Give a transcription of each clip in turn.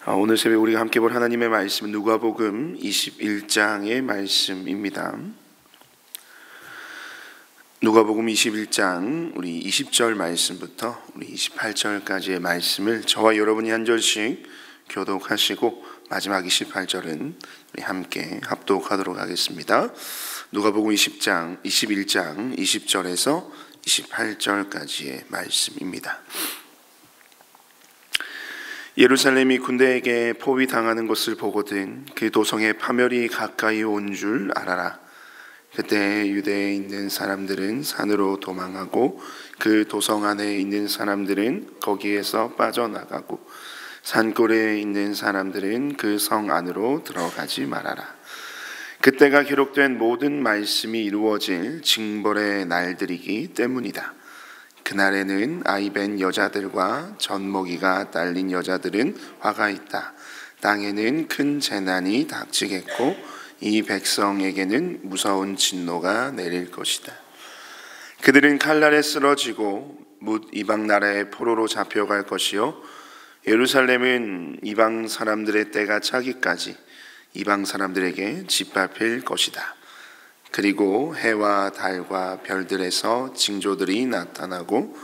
오늘 새벽 우리가 함께 볼 하나님의 말씀은 누가복음 21장의 말씀입니다. 누가복음 21장 우리 20절 말씀부터 우리 28절까지의 말씀을 저와 여러분이 한 절씩 교독하시고 마지막 28절은 우리 함께 합독하도록 하겠습니다. 누가복음 21장 20절에서 28절까지의 말씀입니다. 예루살렘이 군대에게 포위당하는 것을 보거든 그 도성에 파멸이 가까이 온 줄 알아라. 그때 유대에 있는 사람들은 산으로 도망하고 그 도성 안에 있는 사람들은 거기에서 빠져나가고 산골에 있는 사람들은 그 성 안으로 들어가지 말아라. 그때가 기록된 모든 말씀이 이루어질 징벌의 날들이기 때문이다. 그날에는 아이벤 여자들과 젖먹이가 딸린 여자들은 화가 있다. 땅에는 큰 재난이 닥치겠고 이 백성에게는 무서운 진노가 내릴 것이다. 그들은 칼날에 쓰러지고 뭇 이방 나라의 포로로 잡혀갈 것이요 예루살렘은 이방 사람들의 때가 차기까지 이방 사람들에게 짓밟힐 것이다. 그리고 해와 달과 별들에서 징조들이 나타나고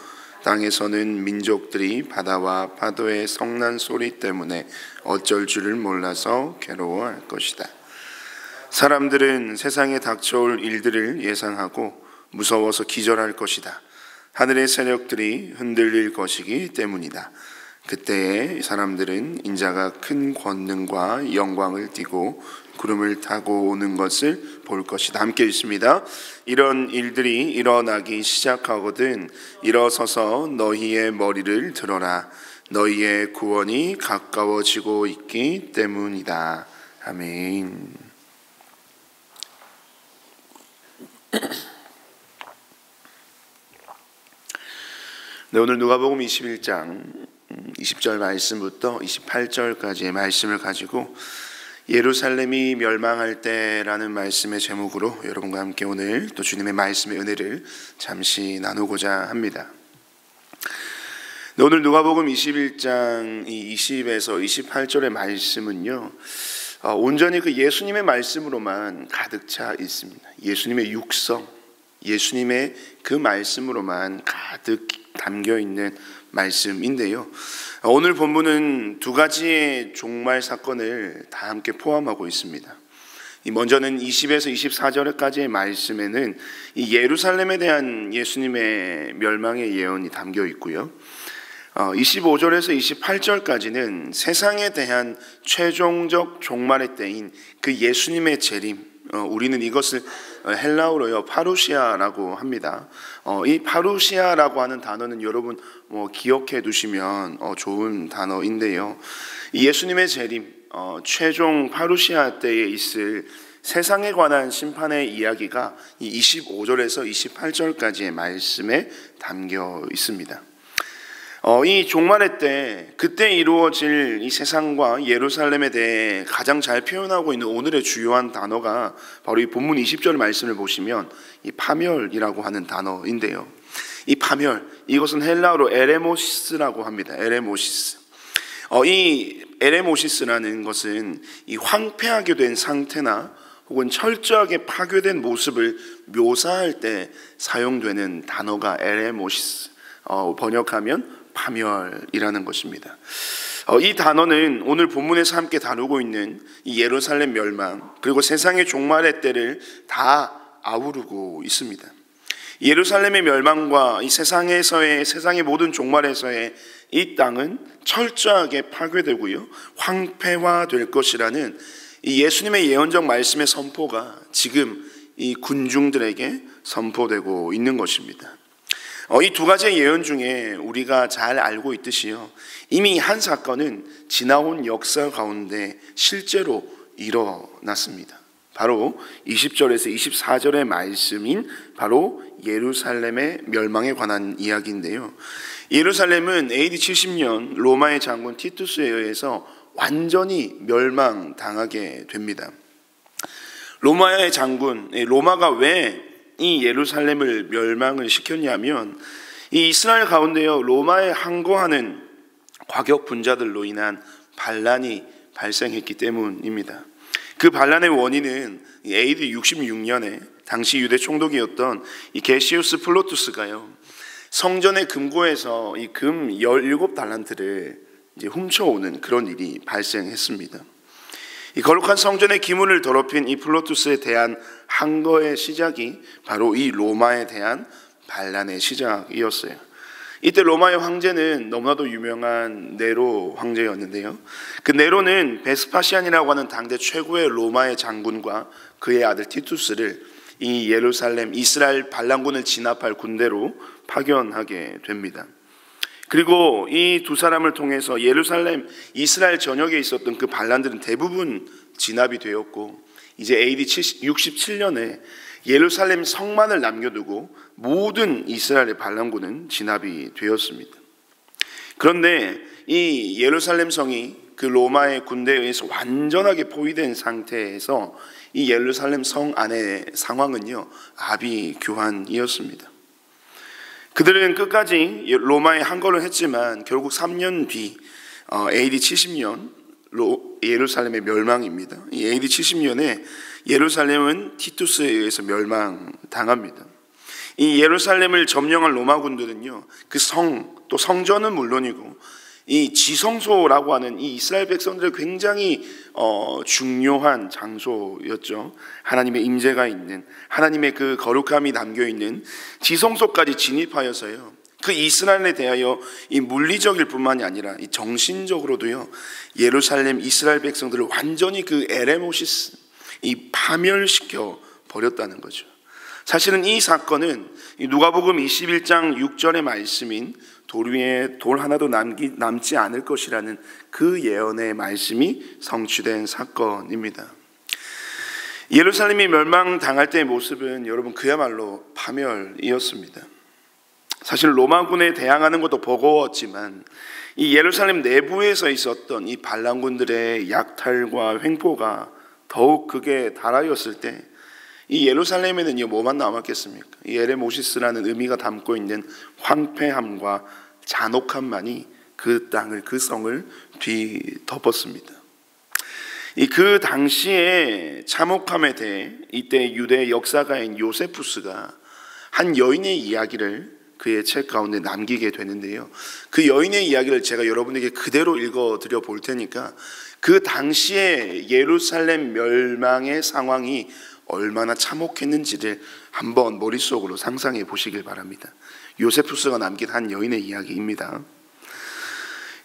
땅에서는 민족들이 바다와 파도의 성난 소리 때문에 어쩔 줄을 몰라서 괴로워할 것이다. 사람들은 세상에 닥쳐올 일들을 예상하고 무서워서 기절할 것이다. 하늘의 세력들이 흔들릴 것이기 때문이다. 그때에 사람들은 인자가 큰 권능과 영광을 띠고 구름을 타고 오는 것을 볼 것이다. 함께 읽습니다. 이런 일들이 일어나기 시작하거든 일어서서 너희의 머리를 들어라. 너희의 구원이 가까워지고 있기 때문이다. 아멘. 네, 오늘 누가복음 21장 20절 말씀부터 28절까지의 말씀을 가지고 예루살렘이 멸망할 때라는 말씀의 제목으로 여러분과 함께 오늘 또 주님의 말씀의 은혜를 잠시 나누고자 합니다. 오늘 누가복음 21장 20에서 28절의 말씀은요, 온전히 그 예수님의 말씀으로만 가득 차 있습니다. 예수님의 육성, 예수님의 그 말씀으로만 가득 담겨 있는 말씀인데요, 오늘 본문은 두 가지의 종말 사건을 다 함께 포함하고 있습니다. 먼저는 20에서 24절까지의 말씀에는 이 예루살렘에 대한 예수님의 멸망의 예언이 담겨 있고요, 25절에서 28절까지는 세상에 대한 최종적 종말의 때인 그 예수님의 재림, 우리는 이것을 헬라어로요 파루시아라고 합니다. 이 파루시아라고 하는 단어는 여러분 기억해 두시면 좋은 단어인데요, 이 예수님의 재림, 최종 파루시아 때에 있을 세상에 관한 심판의 이야기가 이 25절에서 28절까지의 말씀에 담겨 있습니다. 이 종말의 때, 그때 이루어질 이 세상과 예루살렘에 대해 가장 잘 표현하고 있는 오늘의 주요한 단어가 바로 이 본문 20절 말씀을 보시면 이 파멸이라고 하는 단어인데요, 이 파멸, 이것은 헬라어로 에레모시스라고 합니다. 에레모시스. 이 에레모시스라는 것은 이 황폐하게 된 상태나 혹은 철저하게 파괴된 모습을 묘사할 때 사용되는 단어가 에레모시스, 번역하면 파멸이라는 것입니다. 이 단어는 오늘 본문에서 함께 다루고 있는 이 예루살렘 멸망 그리고 세상의 종말의 때를 다 아우르고 있습니다. 예루살렘의 멸망과 이 세상의 모든 종말에서의 이 땅은 철저하게 파괴되고요 황폐화될 것이라는 이 예수님의 예언적 말씀의 선포가 지금 이 군중들에게 선포되고 있는 것입니다. 이 두 가지의 예언 중에 우리가 잘 알고 있듯이요, 이미 한 사건은 지나온 역사 가운데 실제로 일어났습니다. 바로 20절에서 24절의 말씀인 바로 예루살렘의 멸망에 관한 이야기인데요, 예루살렘은 AD 70년 로마의 장군 티투스에 의해서 완전히 멸망당하게 됩니다. 로마의 장군, 로마가 왜 이 예루살렘을 멸망을 시켰냐면, 이 이스라엘 가운데요 로마에 항거하는 과격 분자들로 인한 반란이 발생했기 때문입니다. 그 반란의 원인은 AD 66년에 당시 유대 총독이었던 이 게시우스 플로투스가요, 성전의 금고에서 이 금 17달란트를 이제 훔쳐오는 그런 일이 발생했습니다. 이 거룩한 성전의 기물을 더럽힌 이 플로투스에 대한 항거의 시작이 바로 이 로마에 대한 반란의 시작이었어요. 이때 로마의 황제는 너무나도 유명한 네로 황제였는데요, 그 네로는 베스파시안이라고 하는 당대 최고의 로마의 장군과 그의 아들 티투스를 이 예루살렘 이스라엘 반란군을 진압할 군대로 파견하게 됩니다. 그리고 이 두 사람을 통해서 예루살렘 이스라엘 전역에 있었던 그 반란들은 대부분 진압이 되었고, 이제 AD 67년에 예루살렘 성만을 남겨두고 모든 이스라엘의 반란군은 진압이 되었습니다. 그런데 이 예루살렘 성이 그 로마의 군대에 의해서 완전하게 포위된 상태에서 이 예루살렘 성 안의 상황은요, 아비규환이었습니다. 그들은 끝까지 로마에 항거를 했지만 결국 3년 뒤 AD 70년 예루살렘의 멸망입니다. 이 AD 70년에 예루살렘은 티투스에 의해서 멸망당합니다. 이 예루살렘을 점령한 로마군들은요, 그 또 성전은 물론이고 이 지성소라고 하는 이 이스라엘 백성들의 굉장히 중요한 장소였죠. 하나님의 임재가 있는, 하나님의 그 거룩함이 담겨있는 지성소까지 진입하여서요, 그 이스라엘에 대하여 이 물리적일 뿐만이 아니라 이 정신적으로도요, 예루살렘 이스라엘 백성들을 완전히 그 에레모시스, 이 파멸시켜 버렸다는 거죠. 사실은 이 사건은 누가복음 21장 6절의 말씀인 돌 위에 돌 하나도 남지 않을 것이라는 그 예언의 말씀이 성취된 사건입니다. 예루살렘이 멸망당할 때의 모습은 여러분 그야말로 파멸이었습니다. 사실 로마군에 대항하는 것도 버거웠지만 이 예루살렘 내부에서 있었던 이 반란군들의 약탈과 횡포가 더욱 극에 달하였을 때 이 예루살렘에는 뭐만 남았겠습니까? 이 에레모시스라는 의미가 담고 있는 황폐함과 잔혹함만이 그 땅을, 그 성을 뒤덮었습니다. 그 당시의 참혹함에 대해 이때 유대 역사가인 요세푸스가 한 여인의 이야기를 그의 책 가운데 남기게 되는데요, 그 여인의 이야기를 제가 여러분에게 그대로 읽어드려 볼 테니까 그 당시의 예루살렘 멸망의 상황이 얼마나 참혹했는지를 한번 머릿속으로 상상해 보시길 바랍니다. 요세푸스가 남긴 한 여인의 이야기입니다.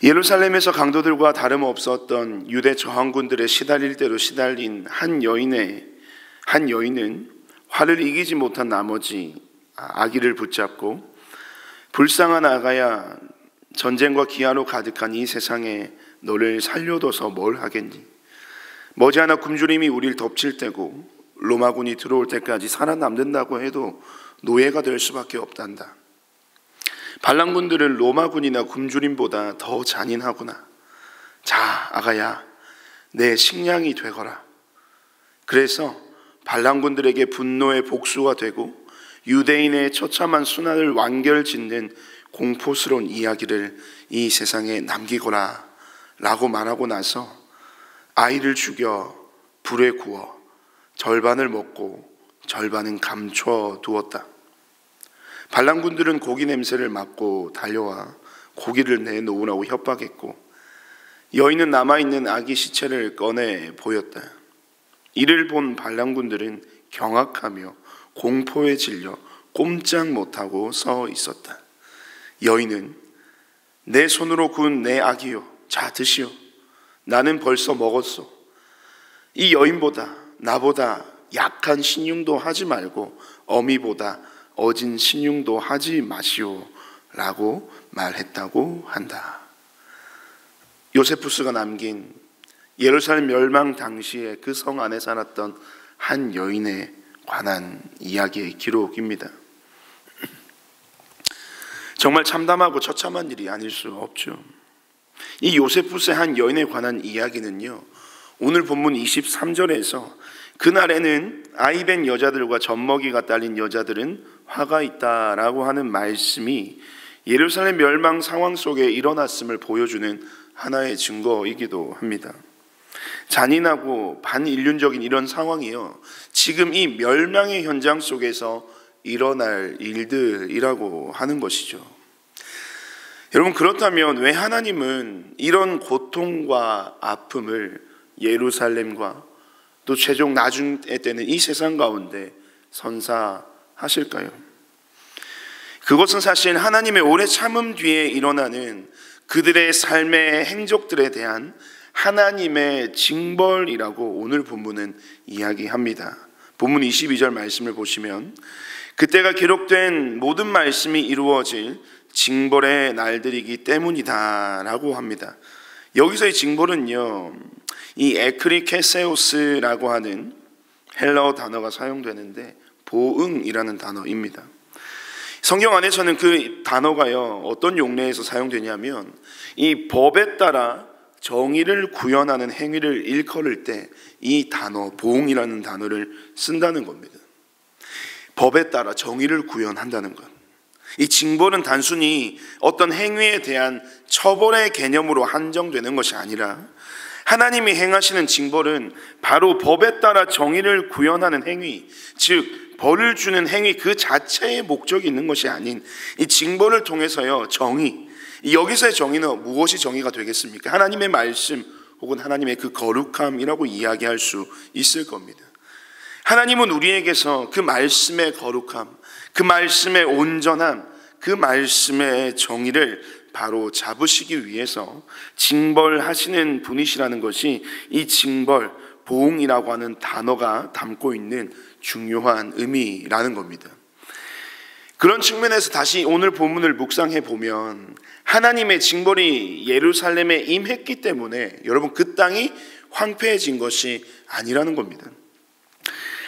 예루살렘에서 강도들과 다름없었던 유대 저항군들의 시달릴 대로 시달린 한 여인은 화를 이기지 못한 나머지 아기를 붙잡고, 불쌍한 아가야, 전쟁과 기아로 가득한 이 세상에 너를 살려둬서 뭘 하겠니? 머지않아 굶주림이 우리를 덮칠 때고 로마군이 들어올 때까지 살아남는다고 해도 노예가 될 수밖에 없단다. 반란군들은 로마군이나 굶주림보다 더 잔인하구나. 자, 아가야, 내 식량이 되거라. 그래서 반란군들에게 분노의 복수가 되고 유대인의 처참한 순환을 완결짓는 공포스러운 이야기를 이 세상에 남기거라 라고 말하고 나서 아이를 죽여 불에 구워 절반을 먹고 절반은 감춰 두었다. 반란군들은 고기 냄새를 맡고 달려와 고기를 내놓으라고 협박했고, 여인은 남아있는 아기 시체를 꺼내 보였다. 이를 본 반란군들은 경악하며 공포에 질려 꼼짝 못하고 서 있었다. 여인은 내 손으로 구운 내 아기요, 자 드시오. 나는 벌써 먹었소. 이 여인보다 나보다 약한 신용도 하지 말고 어미보다 어진 신용도 하지 마시오 라고 말했다고 한다. 요세푸스가 남긴 예루살렘 멸망 당시에 그 성 안에 살았던 한 여인에 관한 이야기의 기록입니다. 정말 참담하고 처참한 일이 아닐 수 없죠. 이 요세푸스의 한 여인에 관한 이야기는요, 오늘 본문 23절에서 그날에는 아이벤 여자들과 젖먹이가 딸린 여자들은 화가 있다라고 하는 말씀이 예루살렘 멸망 상황 속에 일어났음을 보여주는 하나의 증거이기도 합니다. 잔인하고 반인륜적인 이런 상황이요, 지금 이 멸망의 현장 속에서 일어날 일들이라고 하는 것이죠. 여러분, 그렇다면 왜 하나님은 이런 고통과 아픔을 예루살렘과 또 최종 나중에 때는 이 세상 가운데 선사하실까요? 그것은 사실 하나님의 오래 참음 뒤에 일어나는 그들의 삶의 행적들에 대한 하나님의 징벌이라고 오늘 본문은 이야기합니다. 본문 22절 말씀을 보시면 그때가 기록된 모든 말씀이 이루어질 징벌의 날들이기 때문이다 라고 합니다. 여기서의 징벌은요, 이 에크리케세오스라고 하는 헬라어 단어가 사용되는데 보응이라는 단어입니다. 성경 안에서는 그 단어가요, 어떤 용례에서 사용되냐면 이 법에 따라 정의를 구현하는 행위를 일컬을 때 이 단어 보응이라는 단어를 쓴다는 겁니다. 법에 따라 정의를 구현한다는 것. 이 징벌은 단순히 어떤 행위에 대한 처벌의 개념으로 한정되는 것이 아니라 하나님이 행하시는 징벌은 바로 법에 따라 정의를 구현하는 행위, 즉 벌을 주는 행위 그 자체의 목적이 있는 것이 아닌 이 징벌을 통해서요, 정의, 여기서의 정의는 무엇이 정의가 되겠습니까? 하나님의 말씀 혹은 하나님의 그 거룩함이라고 이야기할 수 있을 겁니다. 하나님은 우리에게서 그 말씀의 거룩함, 그 말씀의 온전함, 그 말씀의 정의를 바로 잡으시기 위해서 징벌하시는 분이시라는 것이 이 징벌, 보응이라고 하는 단어가 담고 있는 중요한 의미라는 겁니다. 그런 측면에서 다시 오늘 본문을 묵상해 보면 하나님의 징벌이 예루살렘에 임했기 때문에 여러분 그 땅이 황폐해진 것이 아니라는 겁니다.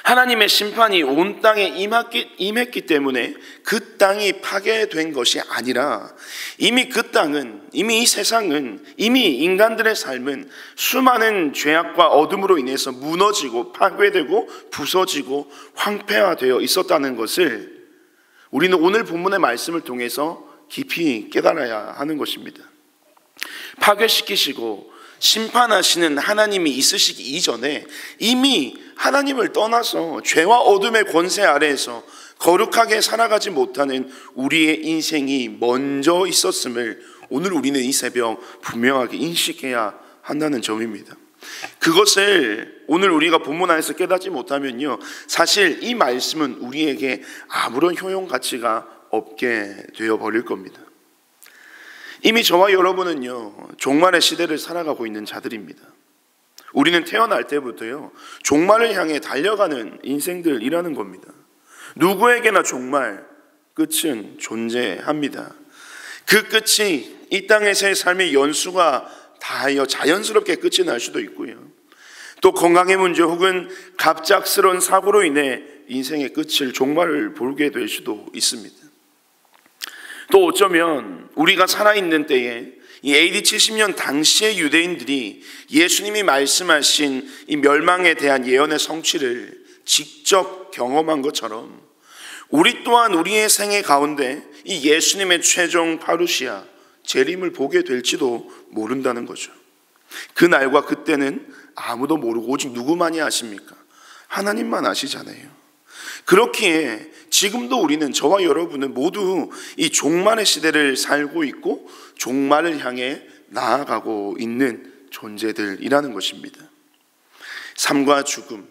하나님의 심판이 온 땅에 임했기 때문에 그 땅이 파괴된 것이 아니라 이미 그 땅은, 이미 이 세상은, 이미 인간들의 삶은 수많은 죄악과 어둠으로 인해서 무너지고 파괴되고 부서지고 황폐화되어 있었다는 것을 우리는 오늘 본문의 말씀을 통해서 깊이 깨달아야 하는 것입니다. 파괴시키시고 심판하시는 하나님이 있으시기 이전에 이미 하나님을 떠나서 죄와 어둠의 권세 아래에서 거룩하게 살아가지 못하는 우리의 인생이 먼저 있었음을 오늘 우리는 이 새벽 분명하게 인식해야 한다는 점입니다. 그것을 오늘 우리가 본문 안에서 깨닫지 못하면요, 사실 이 말씀은 우리에게 아무런 효용 가치가 없게 되어버릴 겁니다. 이미 저와 여러분은요, 종말의 시대를 살아가고 있는 자들입니다. 우리는 태어날 때부터요, 종말을 향해 달려가는 인생들이라는 겁니다. 누구에게나 종말, 끝은 존재합니다. 그 끝이 이 땅에서의 삶의 연수가 다하여 자연스럽게 끝이 날 수도 있고요, 또 건강의 문제 혹은 갑작스러운 사고로 인해 인생의 끝을 종말을 보게 될 수도 있습니다. 또 어쩌면 우리가 살아있는 때에 이 AD 70년 당시의 유대인들이 예수님이 말씀하신 이 멸망에 대한 예언의 성취를 직접 경험한 것처럼 우리 또한 우리의 생애 가운데 이 예수님의 최종 파루시아, 재림을 보게 될지도 모른다는 거죠. 그 날과 그때는 아무도 모르고 오직 누구만이 아십니까? 하나님만 아시잖아요. 그렇기에 지금도 우리는, 저와 여러분은 모두 이 종말의 시대를 살고 있고 종말을 향해 나아가고 있는 존재들이라는 것입니다. 삶과 죽음,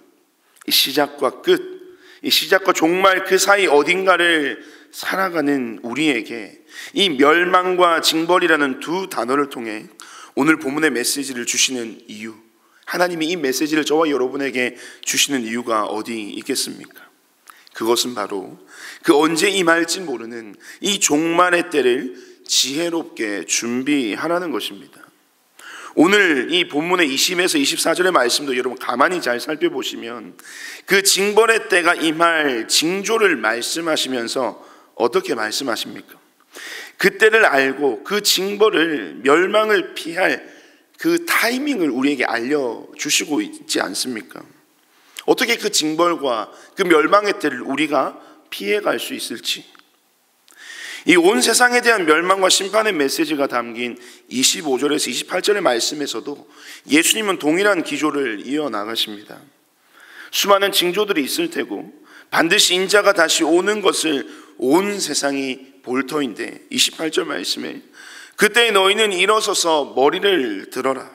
이 시작과 끝, 이 시작과 종말 그 사이 어딘가를 살아가는 우리에게 이 멸망과 징벌이라는 두 단어를 통해 오늘 본문의 메시지를 주시는 이유, 하나님이 이 메시지를 저와 여러분에게 주시는 이유가 어디 있겠습니까? 그것은 바로 그 언제 임할지 모르는 이 종말의 때를 지혜롭게 준비하라는 것입니다. 오늘 이 본문의 20에서 24절의 말씀도 여러분 가만히 잘 살펴보시면 그 징벌의 때가 임할 징조를 말씀하시면서 어떻게 말씀하십니까? 그때를 알고 그 징벌을, 멸망을 피할 그 타이밍을 우리에게 알려주시고 있지 않습니까? 어떻게 그 징벌과 그 멸망의 때를 우리가 피해갈 수 있을지. 이 온 세상에 대한 멸망과 심판의 메시지가 담긴 25절에서 28절의 말씀에서도 예수님은 동일한 기조를 이어나가십니다. 수많은 징조들이 있을 테고 반드시 인자가 다시 오는 것을 온 세상이 볼 터인데 28절 말씀에 그때 너희는 일어서서 머리를 들어라.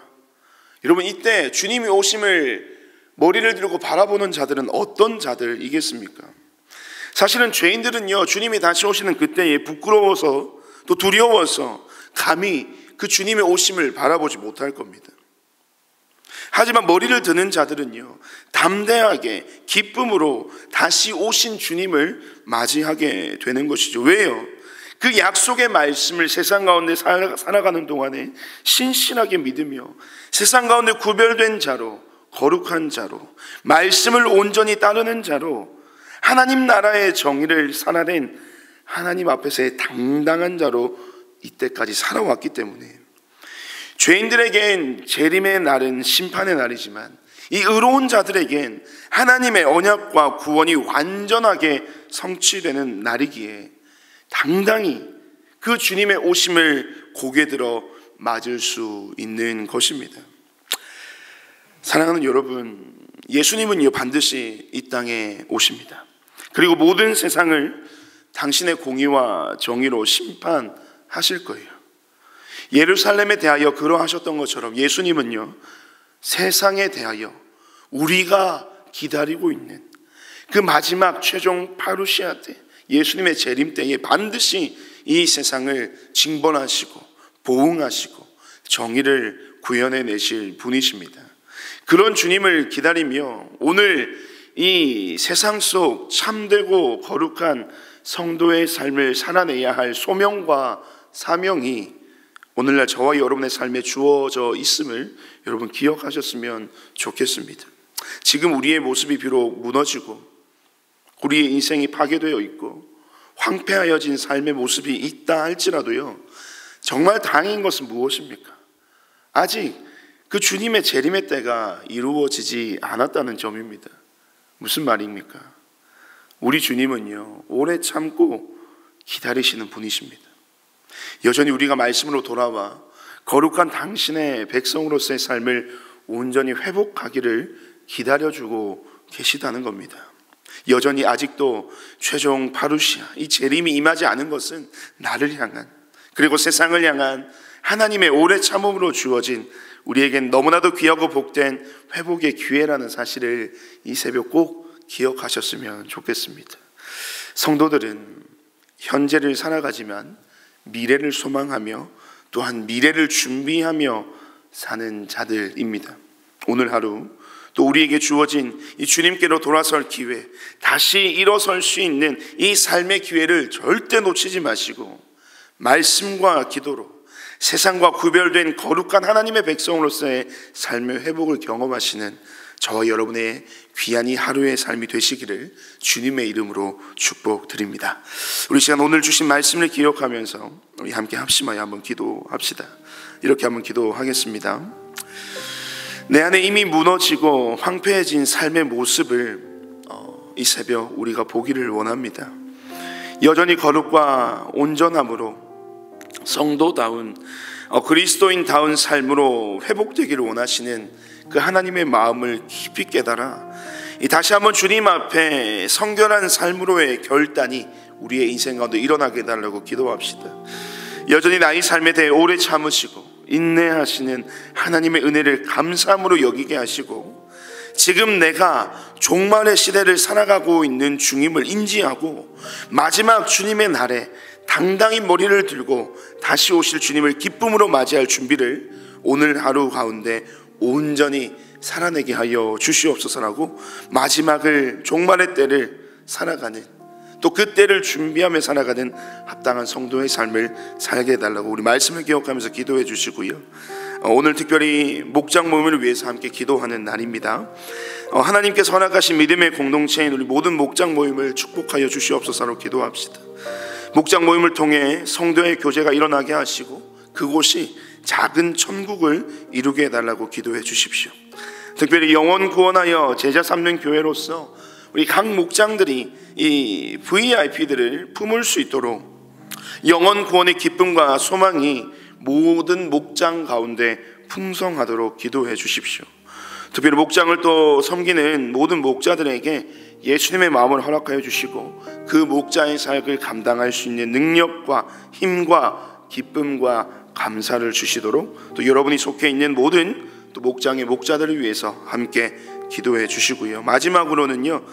여러분, 이때 주님이 오심을 머리를 들고 바라보는 자들은 어떤 자들이겠습니까? 사실은 죄인들은요, 주님이 다시 오시는 그때에 부끄러워서 또 두려워서 감히 그 주님의 오심을 바라보지 못할 겁니다. 하지만 머리를 드는 자들은요, 담대하게 기쁨으로 다시 오신 주님을 맞이하게 되는 것이죠. 왜요? 그 약속의 말씀을 세상 가운데 살아가는 동안에 신실하게 믿으며 세상 가운데 구별된 자로, 거룩한 자로, 말씀을 온전히 따르는 자로, 하나님 나라의 정의를 살아낸 하나님 앞에서의 당당한 자로 이때까지 살아왔기 때문에 죄인들에겐 재림의 날은 심판의 날이지만 이 의로운 자들에겐 하나님의 언약과 구원이 완전하게 성취되는 날이기에 당당히 그 주님의 오심을 고개 들어 맞을 수 있는 것입니다. 사랑하는 여러분, 예수님은요 반드시 이 땅에 오십니다. 그리고 모든 세상을 당신의 공의와 정의로 심판하실 거예요. 예루살렘에 대하여 그러하셨던 것처럼 예수님은요 세상에 대하여 우리가 기다리고 있는 그 마지막 최종 파루시아 때, 예수님의 재림 때에 반드시 이 세상을 징벌하시고 보응하시고 정의를 구현해내실 분이십니다. 그런 주님을 기다리며 오늘 이 세상 속 참되고 거룩한 성도의 삶을 살아내야 할 소명과 사명이 오늘날 저와 여러분의 삶에 주어져 있음을 여러분 기억하셨으면 좋겠습니다. 지금 우리의 모습이 비록 무너지고 우리의 인생이 파괴되어 있고 황폐하여진 삶의 모습이 있다 할지라도요, 정말 다행인 것은 무엇입니까? 아직 그 주님의 재림의 때가 이루어지지 않았다는 점입니다. 무슨 말입니까? 우리 주님은요 오래 참고 기다리시는 분이십니다. 여전히 우리가 말씀으로 돌아와 거룩한 당신의 백성으로서의 삶을 온전히 회복하기를 기다려주고 계시다는 겁니다. 여전히 아직도 최종 파루시아, 이 재림이 임하지 않은 것은 나를 향한, 그리고 세상을 향한 하나님의 오래 참음으로 주어진 우리에겐 너무나도 귀하고 복된 회복의 기회라는 사실을 이 새벽 꼭 기억하셨으면 좋겠습니다. 성도들은 현재를 살아가지만 미래를 소망하며 또한 미래를 준비하며 사는 자들입니다. 오늘 하루 또 우리에게 주어진 이 주님께로 돌아설 기회, 다시 일어설 수 있는 이 삶의 기회를 절대 놓치지 마시고 말씀과 기도로 세상과 구별된 거룩한 하나님의 백성으로서의 삶의 회복을 경험하시는 저와 여러분의 귀한 이 하루의 삶이 되시기를 주님의 이름으로 축복드립니다. 우리 시간 오늘 주신 말씀을 기억하면서 우리 함께 합심하여 한번 기도합시다. 이렇게 한번 기도하겠습니다. 내 안에 이미 무너지고 황폐해진 삶의 모습을 이 새벽 우리가 보기를 원합니다. 여전히 거룩과 온전함으로 성도다운 그리스도인다운 삶으로 회복되기를 원하시는 그 하나님의 마음을 깊이 깨달아 다시 한번 주님 앞에 성결한 삶으로의 결단이 우리의 인생 가운데 일어나게 해달라고 기도합시다. 여전히 나의 삶에 대해 오래 참으시고 인내하시는 하나님의 은혜를 감사함으로 여기게 하시고 지금 내가 종말의 시대를 살아가고 있는 중임을 인지하고 마지막 주님의 날에 당당히 머리를 들고 다시 오실 주님을 기쁨으로 맞이할 준비를 오늘 하루 가운데 온전히 살아내게 하여 주시옵소서라고 마지막을 종말의 때를 살아가는 또 그 때를 준비하며 살아가는 합당한 성도의 삶을 살게 해달라고 우리 말씀을 기억하면서 기도해 주시고요. 오늘 특별히 목장 모임을 위해서 함께 기도하는 날입니다. 하나님께서 허락하신 믿음의 공동체인 우리 모든 목장 모임을 축복하여 주시옵소서로 기도합시다. 목장 모임을 통해 성도의 교제가 일어나게 하시고 그곳이 작은 천국을 이루게 해달라고 기도해 주십시오. 특별히 영혼 구원하여 제자 삼는 교회로서 우리 각 목장들이 이 VIP들을 품을 수 있도록 영원 구원의 기쁨과 소망이 모든 목장 가운데 풍성하도록 기도해 주십시오. 특별히 목장을 또 섬기는 모든 목자들에게 예수님의 마음을 허락하여 주시고 그 목자의 사역을 감당할 수 있는 능력과 힘과 기쁨과 감사를 주시도록 또 여러분이 속해 있는 모든 또 목장의 목자들을 위해서 함께 기도해 주시고요. 마지막으로는요,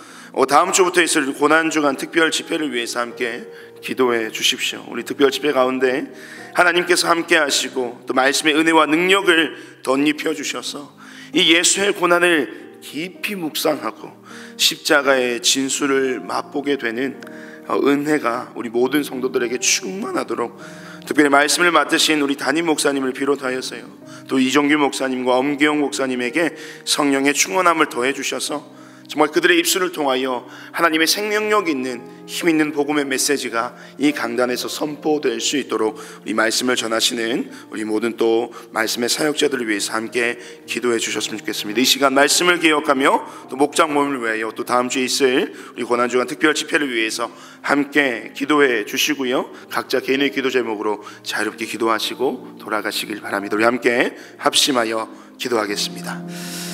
다음 주부터 있을 고난주간 특별 집회를 위해서 함께 기도해 주십시오. 우리 특별 집회 가운데 하나님께서 함께 하시고 또 말씀의 은혜와 능력을 덧입혀 주셔서 이 예수의 고난을 깊이 묵상하고 십자가의 진수를 맛보게 되는 은혜가 우리 모든 성도들에게 충만하도록 특별히 말씀을 맡으신 우리 담임 목사님을 비롯하여서요, 또 이종규 목사님과 엄기영 목사님에게 성령의 충만함을 더해 주셔서 정말 그들의 입술을 통하여 하나님의 생명력 있는 힘 있는 복음의 메시지가 이 강단에서 선포될 수 있도록 우리 말씀을 전하시는 우리 모든 또 말씀의 사역자들을 위해서 함께 기도해 주셨으면 좋겠습니다. 이 시간 말씀을 기억하며 또 목장 모임을 위하여 또 다음 주에 있을 우리 고난주간 특별 집회를 위해서 함께 기도해 주시고요, 각자 개인의 기도 제목으로 자유롭게 기도하시고 돌아가시길 바랍니다. 우리 함께 합심하여 기도하겠습니다.